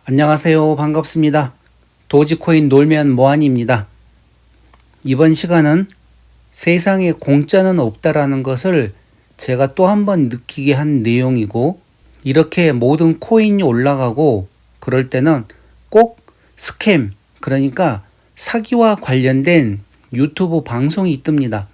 안녕하세요. 반갑습니다. 도지코인 놀면 뭐하니입니다. 이번 시간은 세상에 공짜는 없다라는 것을 제가 또 한 번 느끼게 한 내용이고, 이렇게 모든 코인이 올라가고 그럴 때는 꼭 스캠, 그러니까 사기와 관련된 유튜브 방송이 뜹니다.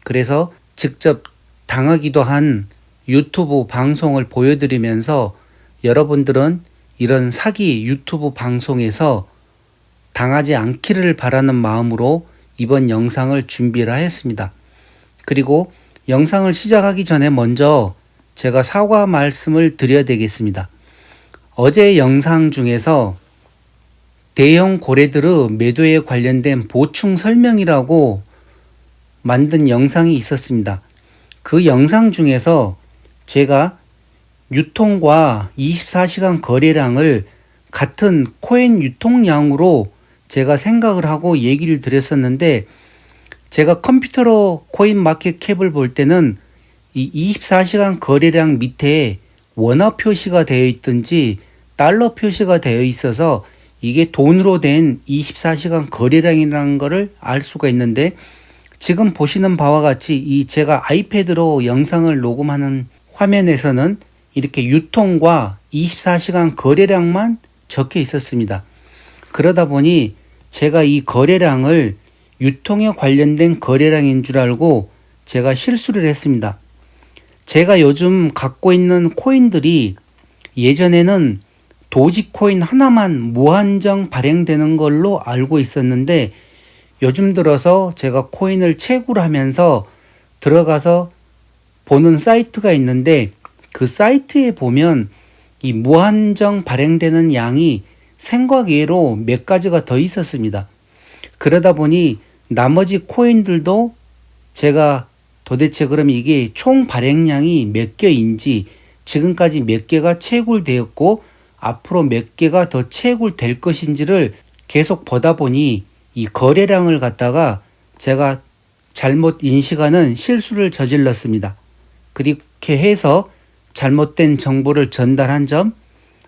그래서 직접 당하기도 한 유튜브 방송을 보여드리면서 여러분들은 이런 사기 유튜브 방송에서 당하지 않기를 바라는 마음으로 이번 영상을 준비를 하였습니다. 그리고 영상을 시작하기 전에 먼저 제가 사과 말씀을 드려야 되겠습니다. 어제 영상 중에서 대형 고래들의 매도에 관련된 보충 설명이라고 만든 영상이 있었습니다. 그 영상 중에서 제가 유통과 24시간 거래량을 같은 코인 유통량으로 제가 생각을 하고 얘기를 드렸었는데, 제가 컴퓨터로 코인 마켓 캡을 볼 때는 이 24시간 거래량 밑에 원화 표시가 되어 있든지 달러 표시가 되어 있어서 이게 돈으로 된 24시간 거래량이라는 것을 알 수가 있는데, 지금 보시는 바와 같이 이 제가 아이패드로 영상을 녹음하는 화면에서는 이렇게 유통과 24시간 거래량만 적혀 있었습니다. 그러다 보니 제가 이 거래량을 유통에 관련된 거래량인 줄 알고 제가 실수를 했습니다. 제가 요즘 갖고 있는 코인들이 예전에는 도지코인 하나만 무한정 발행되는 걸로 알고 있었는데, 요즘 들어서 제가 코인을 채굴 하면서 들어가서 보는 사이트가 있는데, 그 사이트에 보면 이 무한정 발행되는 양이 생각외로 몇 가지가 더 있었습니다. 그러다 보니 나머지 코인들도 제가 도대체 그럼 이게 총 발행량이 몇 개인지, 지금까지 몇 개가 채굴되었고 앞으로 몇 개가 더 채굴될 것인지를 계속 보다 보니 이 거래량을 갖다가 제가 잘못 인식하는 실수를 저질렀습니다. 그렇게 해서 잘못된 정보를 전달한 점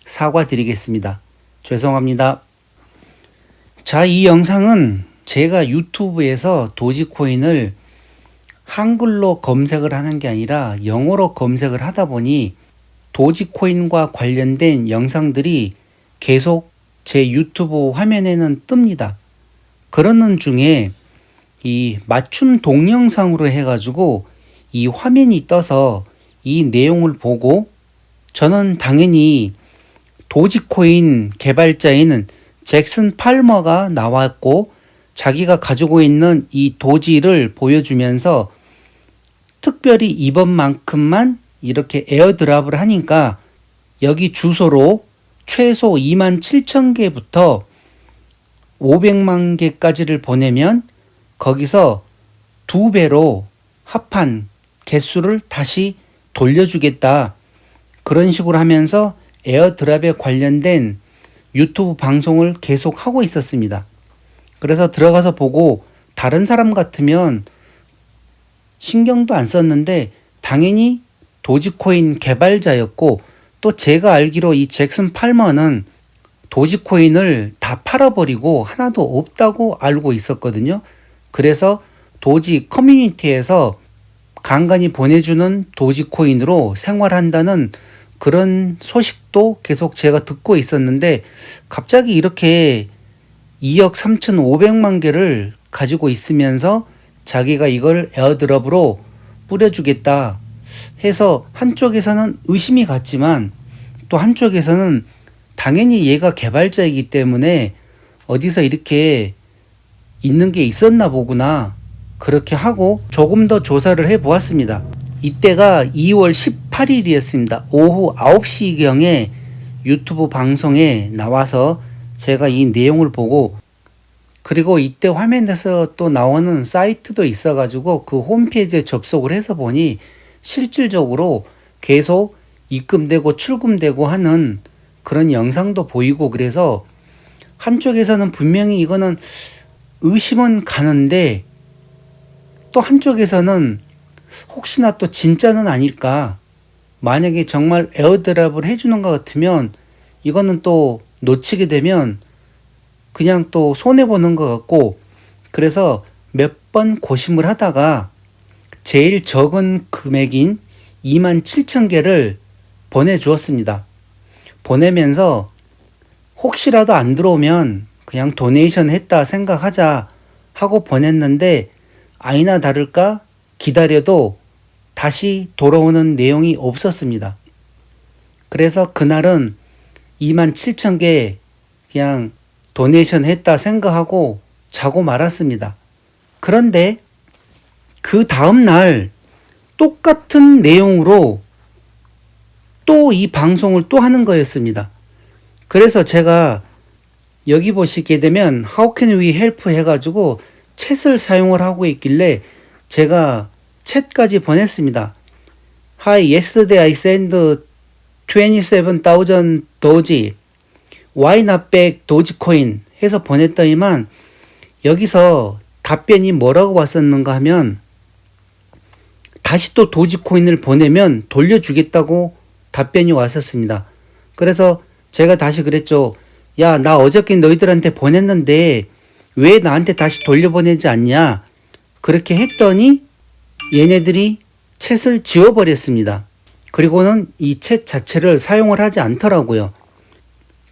사과드리겠습니다. 죄송합니다. 자, 이 영상은 제가 유튜브에서 도지코인을 한글로 검색을 하는 게 아니라 영어로 검색을 하다 보니 도지코인과 관련된 영상들이 계속 제 유튜브 화면에는 뜹니다. 그러는 중에 이 맞춤 동영상으로 해가지고 이 화면이 떠서 이 내용을 보고, 저는 당연히 도지코인 개발자인 잭슨 팔머가 나왔고 자기가 가지고 있는 이 도지를 보여주면서 특별히 이번만큼만 이렇게 에어드랍을 하니까 여기 주소로 최소 27,000개부터 500만 개까지를 보내면 거기서 2배로 합한 개수를 다시 돌려주겠다, 그런 식으로 하면서 에어드랍에 관련된 유튜브 방송을 계속 하고 있었습니다. 그래서 들어가서 보고 다른 사람 같으면 신경도 안 썼는데, 당연히 도지코인 개발자였고, 또 제가 알기로 이 잭슨 팔머는 도지코인을 다 팔아버리고 하나도 없다고 알고 있었거든요. 그래서 도지 커뮤니티에서 간간히 보내주는 도지코인으로 생활한다는 그런 소식도 계속 제가 듣고 있었는데, 갑자기 이렇게 2억 3,500만 개를 가지고 있으면서 자기가 이걸 에어드랍으로 뿌려주겠다 해서 한쪽에서는 의심이 갔지만 또 한쪽에서는 당연히 얘가 개발자이기 때문에 어디서 이렇게 있는 게 있었나 보구나, 그렇게 하고 조금 더 조사를 해 보았습니다. 이때가 2월 18일이었습니다. 오후 9시경에 유튜브 방송에 나와서 제가 이 내용을 보고, 그리고 이때 화면에서 또 나오는 사이트도 있어가지고 그 홈페이지에 접속을 해서 보니 실질적으로 계속 입금되고 출금되고 하는 그런 영상도 보이고, 그래서 한쪽에서는 분명히 이거는 의심은 가는데 또 한쪽에서는 혹시나 또 진짜는 아닐까, 만약에 정말 에어드랍을 해주는 것 같으면 이거는 또 놓치게 되면 그냥 또 손해보는 것 같고, 그래서 몇 번 고심을 하다가 제일 적은 금액인 27,000개를 보내주었습니다. 보내면서 혹시라도 안 들어오면 그냥 도네이션 했다 생각하자 하고 보냈는데, 아니나 다를까 기다려도 다시 돌아오는 내용이 없었습니다. 그래서 그날은 27,000개 그냥 도네이션 했다 생각하고 자고 말았습니다. 그런데 그 다음날 똑같은 내용으로 또 이 방송을 또 하는 거였습니다. 그래서 제가 여기 보시게 되면 How can we help 해가지고 챗을 사용을 하고 있길래 제가 챗까지 보냈습니다. Hi, yesterday I sent 27,000 도지. Why not back 도지코인 해서 보냈더니만 여기서 답변이 뭐라고 왔었는가 하면 다시 또 도지코인을 보내면 돌려주겠다고 답변이 왔었습니다. 그래서 제가 다시 그랬죠. 야, 나 어저께 너희들한테 보냈는데 왜 나한테 다시 돌려보내지 않냐? 그렇게 했더니 얘네들이 챗을 지워버렸습니다. 그리고는 이 챗 자체를 사용을 하지 않더라고요.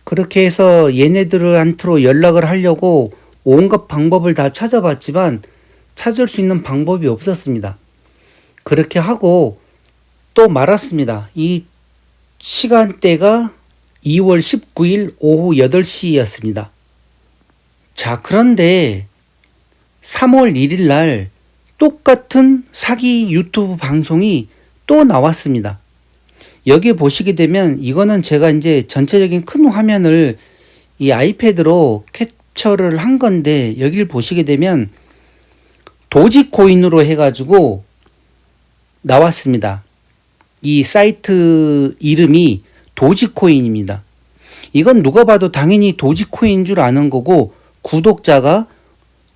그렇게 해서 얘네들한테로 연락을 하려고 온갖 방법을 다 찾아봤지만 찾을 수 있는 방법이 없었습니다. 그렇게 하고 또 말았습니다. 이 시간대가 2월 19일 오후 8시였습니다. 자, 그런데 3월 1일 날 똑같은 사기 유튜브 방송이 또 나왔습니다. 여기 보시게 되면 이거는 제가 이제 전체적인 큰 화면을 이 아이패드로 캡처를 한 건데, 여기를 보시게 되면 도지코인으로 해가지고 나왔습니다. 이 사이트 이름이 도지코인입니다. 이건 누가 봐도 당연히 도지코인인 줄 아는 거고, 구독자가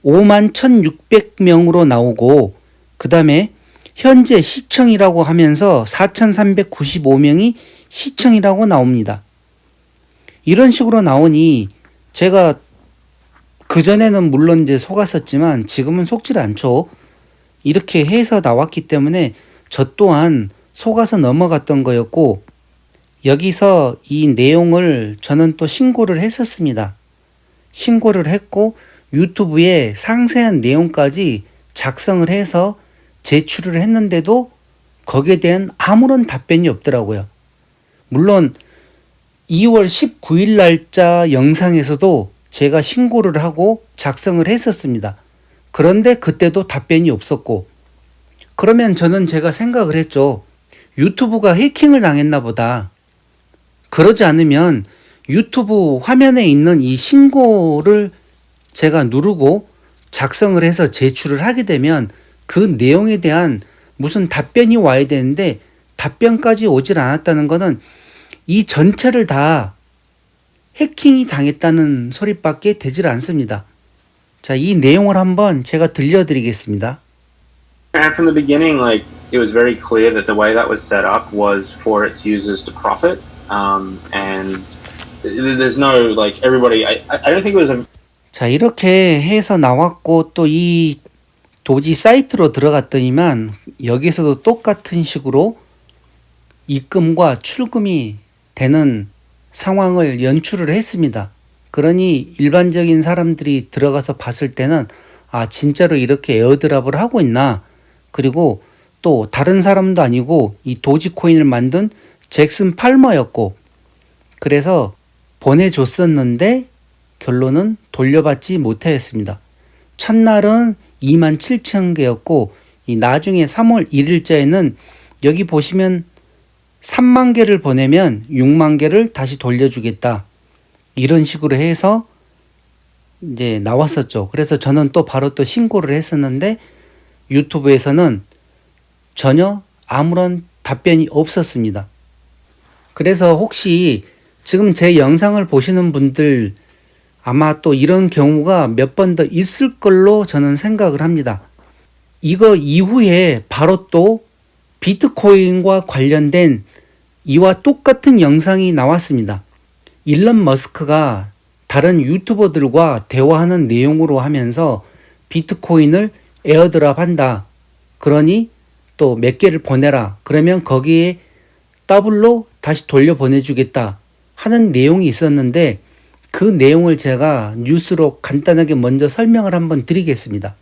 51,600명으로 나오고, 그 다음에 현재 시청이라고 하면서 4,395명이 시청이라고 나옵니다. 이런 식으로 나오니 제가 그전에는 물론 이제 속았었지만 지금은 속질 않죠. 이렇게 해서 나왔기 때문에 저 또한 속아서 넘어갔던 거였고, 여기서 이 내용을 저는 또 신고를 했었습니다. 신고를 했고 유튜브에 상세한 내용까지 작성을 해서 제출을 했는데도 거기에 대한 아무런 답변이 없더라고요. 물론 2월 19일 날짜 영상에서도 제가 신고를 하고 작성을 했었습니다. 그런데 그때도 답변이 없었고, 그러면 저는 제가 생각을 했죠. 유튜브가 해킹을 당했나 보다. 그러지 않으면 유튜브 화면에 있는 이 신고를 제가 누르고 작성을 해서 제출을 하게 되면 그 내용에 대한 무슨 답변이 와야 되는데 답변까지 오질 않았다는 것은 이 전체를 다 해킹이 당했다는 소리밖에 되질 않습니다. 자, 이 내용을 한번 제가 들려드리겠습니다. And from the beginning, like, it was very clear that the way that was set up was for its users to profit. And there's no, like, everybody, I don't think it was a... 자, 이렇게 해서 나왔고, 또 이 도지 사이트로 들어갔더니만 여기서도 똑같은 식으로 입금과 출금이 되는 상황을 연출을 했습니다. 그러니 일반적인 사람들이 들어가서 봤을 때는 아, 진짜로 이렇게 에어드랍을 하고 있나? 그리고 또 다른 사람도 아니고 이 도지코인을 만든 잭슨 팔머였고, 그래서 보내줬었는데 결론은 돌려받지 못하였습니다. 첫날은 27,000개였고 이 나중에 3월 1일자에는 여기 보시면 3만 개를 보내면 6만 개를 다시 돌려주겠다. 이런 식으로 해서 이제 나왔었죠. 그래서 저는 또 바로 또 신고를 했었는데 유튜브에서는 전혀 아무런 답변이 없었습니다. 그래서 혹시 지금 제 영상을 보시는 분들 아마 또 이런 경우가 몇 번 더 있을 걸로 저는 생각을 합니다. 이거 이후에 바로 또 비트코인과 관련된 이와 똑같은 영상이 나왔습니다. 일론 머스크가 다른 유튜버들과 대화하는 내용으로 하면서 비트코인을 에어드랍 한다. 그러니 또 몇 개를 보내라. 그러면 거기에 더블로 다시 돌려 보내주겠다 하는 내용이 있었는데 그 내용을 제가 뉴스로 간단하게 먼저 설명을 한번 드리겠습니다.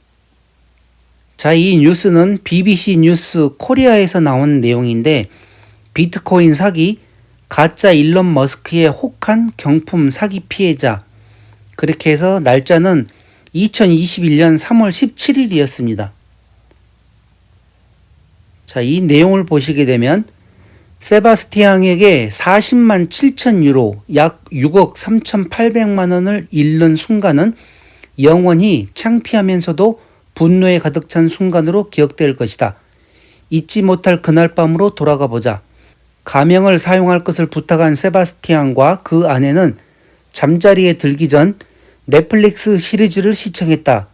자, 이 뉴스는 BBC 뉴스 코리아에서 나온 내용인데 비트코인 사기, 가짜 일론 머스크의 혹한 경품 사기 피해자. 그렇게 해서 날짜는 2021년 3월 17일이었습니다. 자, 이 내용을 보시게 되면 세바스티앙에게 40만 7천 유로, 약 6억 3,800만 원을 잃는 순간은 영원히 창피하면서도 분노에 가득 찬 순간으로 기억될 것이다. 잊지 못할 그날 밤으로 돌아가 보자. 가명을 사용할 것을 부탁한 세바스티앙과 그 아내는 잠자리에 들기 전 넷플릭스 시리즈를 시청했다.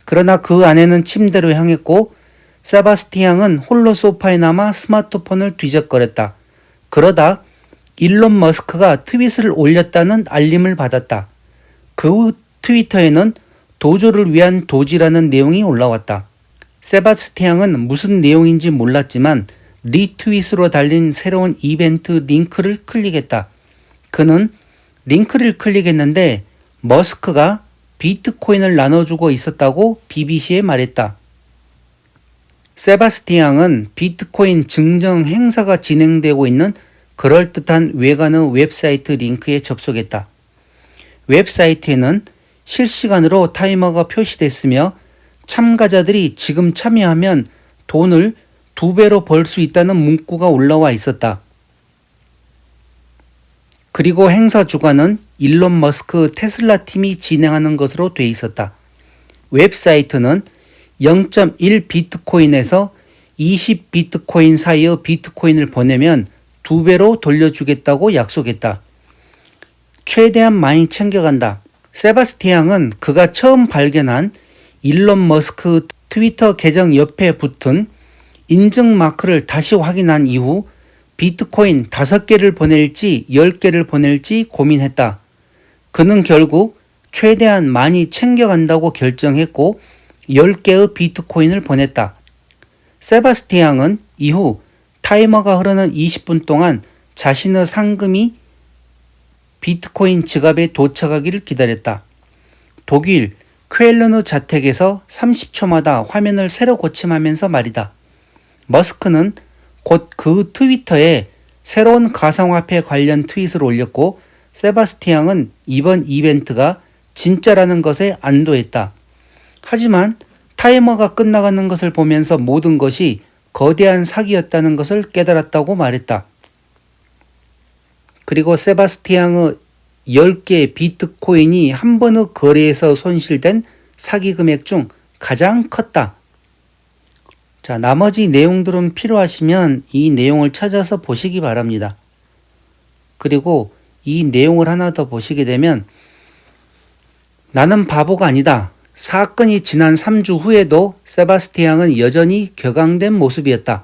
그러나 그 아내는 침대로 향했고 세바스티앙은 홀로 소파에 남아 스마트폰을 뒤적거렸다. 그러다 일론 머스크가 트윗을 올렸다는 알림을 받았다. 그 트위터에는 도조를 위한 도지라는 내용이 올라왔다. 세바스티앙은 무슨 내용인지 몰랐지만 리트윗으로 달린 새로운 이벤트 링크를 클릭했다. 그는 링크를 클릭했는데 머스크가 비트코인을 나눠주고 있었다고 BBC에 말했다. 세바스티앙은 비트코인 증정 행사가 진행되고 있는 그럴듯한 외관의 웹사이트 링크에 접속했다. 웹사이트에는 실시간으로 타이머가 표시됐으며 참가자들이 지금 참여하면 돈을 2배로 벌 수 있다는 문구가 올라와 있었다. 그리고 행사 주관은 일론 머스크 테슬라 팀이 진행하는 것으로 돼 있었다. 웹사이트는 0.1 비트코인에서 20 비트코인 사이의 비트코인을 보내면 2배로 돌려주겠다고 약속했다. 최대한 많이 챙겨간다. 세바스티앙은 그가 처음 발견한 일론 머스크 트위터 계정 옆에 붙은 인증 마크를 다시 확인한 이후 비트코인 5개를 보낼지 10개를 보낼지 고민했다. 그는 결국 최대한 많이 챙겨간다고 결정했고 10개의 비트코인을 보냈다. 세바스티앙은 이후 타이머가 흐르는 20분 동안 자신의 상금이 비트코인 지갑에 도착하기를 기다렸다. 독일 쾰른의 자택에서 30초마다 화면을 새로 고침하면서 말이다. 머스크는 곧 그 트위터에 새로운 가상화폐 관련 트윗을 올렸고 세바스티앙은 이번 이벤트가 진짜라는 것에 안도했다. 하지만 타이머가 끝나가는 것을 보면서 모든 것이 거대한 사기였다는 것을 깨달았다고 말했다. 그리고 세바스티앙의 10개 비트코인이 한 번의 거래에서 손실된 사기 금액 중 가장 컸다. 자, 나머지 내용들은 필요하시면 이 내용을 찾아서 보시기 바랍니다. 그리고 이 내용을 하나 더 보시게 되면 나는 바보가 아니다. 사건이 지난 3주 후에도 세바스티앙은 여전히 격앙된 모습이었다.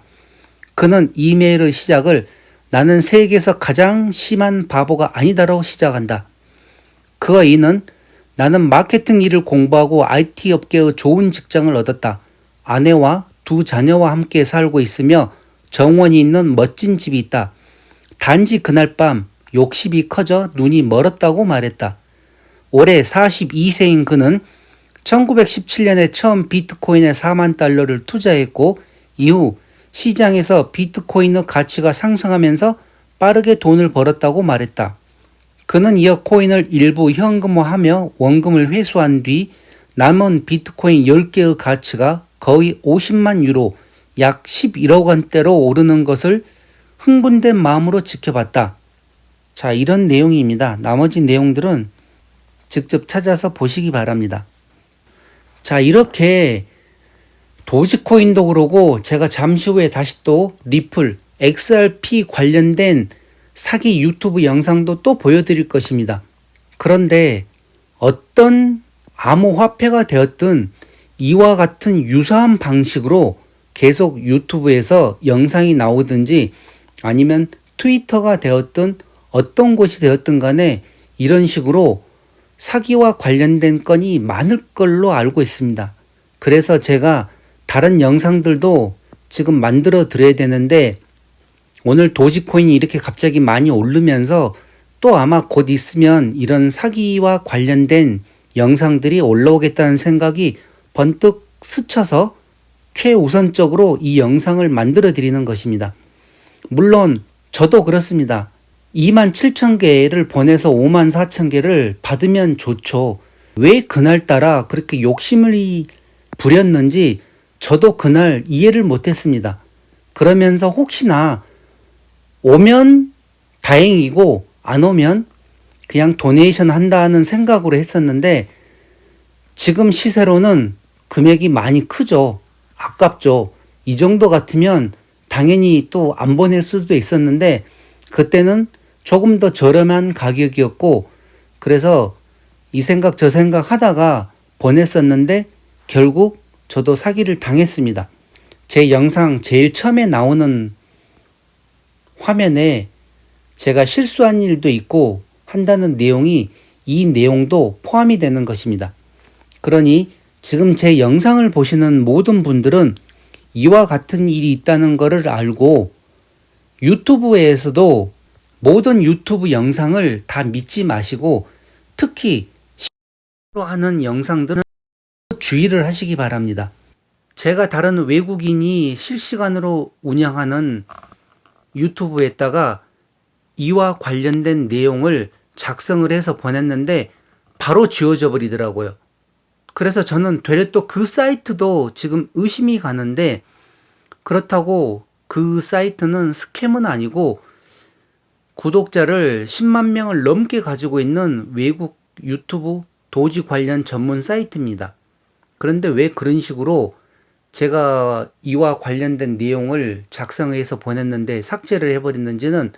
그는 이메일의 시작을 나는 세계에서 가장 심한 바보가 아니다로 시작한다. 그와 이는 나는 마케팅 일을 공부하고 IT 업계의 좋은 직장을 얻었다. 아내와 2 자녀와 함께 살고 있으며 정원이 있는 멋진 집이 있다. 단지 그날 밤 욕심이 커져 눈이 멀었다고 말했다. 올해 42세인 그는 1917년에 처음 비트코인에 4만 달러를 투자했고 이후 시장에서 비트코인의 가치가 상승하면서 빠르게 돈을 벌었다고 말했다. 그는 이어 코인을 일부 현금화하며 원금을 회수한 뒤 남은 비트코인 10개의 가치가 거의 50만 유로, 약 11억 원대로 오르는 것을 흥분된 마음으로 지켜봤다. 자, 이런 내용입니다. 나머지 내용들은 직접 찾아서 보시기 바랍니다. 자, 이렇게 도지코인도 그러고 제가 잠시 후에 다시 또 리플, XRP 관련된 사기 유튜브 영상도 또 보여드릴 것입니다. 그런데 어떤 암호화폐가 되었든 이와 같은 유사한 방식으로 계속 유튜브에서 영상이 나오든지 아니면 트위터가 되었든 어떤 곳이 되었든 간에 이런 식으로 사기와 관련된 건이 많을 걸로 알고 있습니다. 그래서 제가 다른 영상들도 지금 만들어 드려야 되는데 오늘 도지코인이 이렇게 갑자기 많이 오르면서 또 아마 곧 있으면 이런 사기와 관련된 영상들이 올라오겠다는 생각이 번뜩 스쳐서 최우선적으로 이 영상을 만들어 드리는 것입니다. 물론 저도 그렇습니다. 27,000개를 보내서 54,000개를 받으면 좋죠. 왜 그날따라 그렇게 욕심을 부렸는지 저도 그날 이해를 못했습니다. 그러면서 혹시나 오면 다행이고 안 오면 그냥 도네이션 한다는 생각으로 했었는데 지금 시세로는 금액이 많이 크죠. 아깝죠. 이 정도 같으면 당연히 또 안 보낼 수도 있었는데 그때는 조금 더 저렴한 가격이었고 그래서 이 생각 저 생각 하다가 보냈었는데 결국 저도 사기를 당했습니다. 제 영상 제일 처음에 나오는 화면에 제가 실수한 일도 있고 한다는 내용이 이 내용도 포함이 되는 것입니다. 그러니 지금 제 영상을 보시는 모든 분들은 이와 같은 일이 있다는 것을 알고 유튜브에서도 모든 유튜브 영상을 다 믿지 마시고 특히 실수로 하는 영상들은 주의를 하시기 바랍니다. 제가 다른 외국인이 실시간으로 운영하는 유튜브에다가 이와 관련된 내용을 작성을 해서 보냈는데 바로 지워져 버리더라고요. 그래서 저는 되레 또 그 사이트도 지금 의심이 가는데 그렇다고 그 사이트는 스캠은 아니고 구독자를 10만 명을 넘게 가지고 있는 외국 유튜브 도지 관련 전문 사이트입니다. 그런데 왜 그런 식으로 제가 이와 관련된 내용을 작성해서 보냈는데 삭제를 해버렸는지는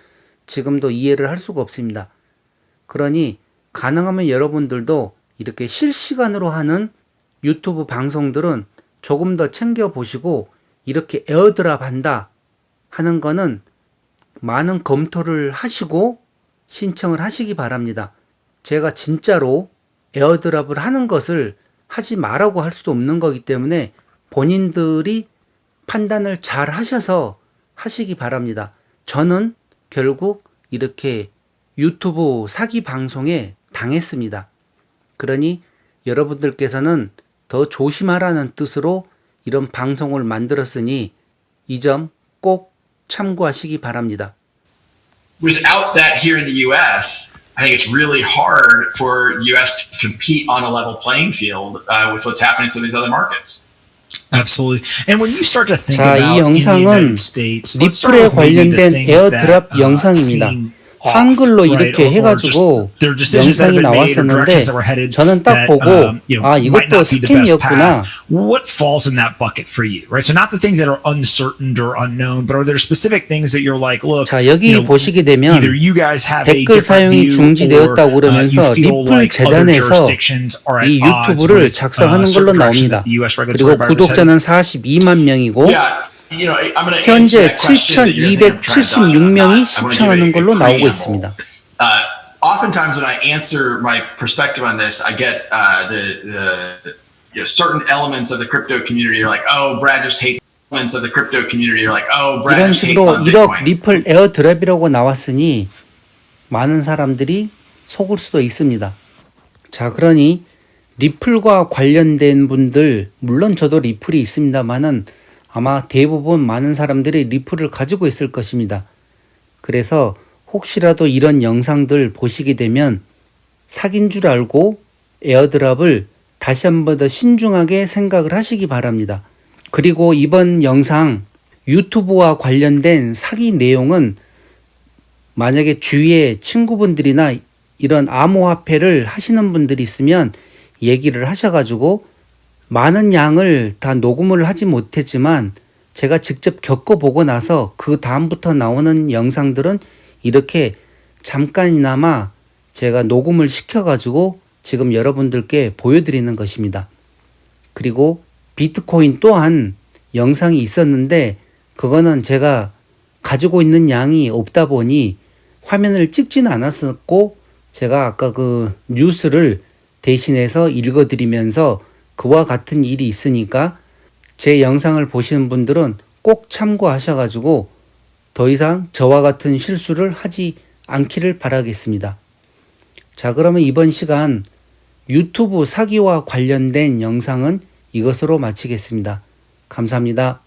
지금도 이해를 할 수가 없습니다. 그러니 가능하면 여러분들도 이렇게 실시간으로 하는 유튜브 방송들은 조금 더 챙겨보시고 이렇게 에어드랍 한다 하는 거는 많은 검토를 하시고 신청을 하시기 바랍니다. 제가 진짜로 에어드랍을 하는 것을 하지 말라고 할 수도 없는 거기 때문에 본인들이 판단을 잘 하셔서 하시기 바랍니다. 저는 결국 이렇게 유튜브 사기 방송에 당했습니다. 그러니 여러분들께서는 더 조심하라는 뜻으로 이런 방송을 만들었으니 이 점 꼭 참고하시기 바랍니다. Without that here in the U.S., I think it's really hard for the U.S. to compete on a level playing field with what's happening in some of these other markets. Absolutely. And when you start to think 자, 이 about in the 영상은 United States, let's start 리플에 with maybe the 관련된 things 에어드랍 that 영상입니다. seem 한글로 off, 이렇게 right? 해가지고 Or just, they're decisions that 영상이 have been made or 나왔었는데 directions that were headed 저는 딱 that, 보고 아 might 이것도 not be the best 스캠이었구나. path. What falls in that bucket for you, right? So not the things that are uncertain or unknown, but are there specific things that you're like, look, 자 여기 보시게 되면 either you guys have a 댓글 different 사용이 view 중지되었다고 or 그러면서 you feel 리플 like other 재단에서 jurisdictions are at 이 odds 유튜브를 with 작성하는 걸로 certain directions 나옵니다. that the US 그리고 regulatory environment is 구독자는 headed? 42만 명이고 Yeah, you know, I'm going to 현재 answer that question that you're thinking I'm trying to dodge. 7,276명이 I'm gonna 시청하는 give 걸로 a 나오고 preamble. 있습니다. Oftentimes when I answer my perspective on this, I get certain elements of the crypto community are like, oh, Brad just hates elements of the crypto community are like, oh, Brad 이런 just hates 식으로 on 1억 Bitcoin. 리플 에어드랍이라고 나왔으니 많은 사람들이 속을 수도 있습니다. 자, 그러니 리플과 관련된 분들, 물론 저도 리플이 있습니다만은 아마 대부분 많은 사람들이 리플을 가지고 있을 것입니다. 그래서 혹시라도 이런 영상들 보시게 되면 사기인 줄 알고 에어드랍을 다시 한 번 더 신중하게 생각을 하시기 바랍니다. 그리고 이번 영상 유튜브와 관련된 사기 내용은 만약에 주위에 친구분들이나 이런 암호화폐를 하시는 분들이 있으면 얘기를 하셔가지고 많은 양을 다 녹음을 하지 못했지만 제가 직접 겪어보고 나서 그 다음부터 나오는 영상들은 이렇게 잠깐이나마 제가 녹음을 시켜가지고 지금 여러분들께 보여드리는 것입니다. 그리고 비트코인 또한 영상이 있었는데 그거는 제가 가지고 있는 양이 없다 보니 화면을 찍지는 않았었고 제가 아까 그 뉴스를 대신해서 읽어드리면서 그와 같은 일이 있으니까 제 영상을 보시는 분들은 꼭 참고하셔가지고 더 이상 저와 같은 실수를 하지 않기를 바라겠습니다. 자, 그러면 이번 시간 유튜브 사기와 관련된 영상은 이것으로 마치겠습니다. 감사합니다.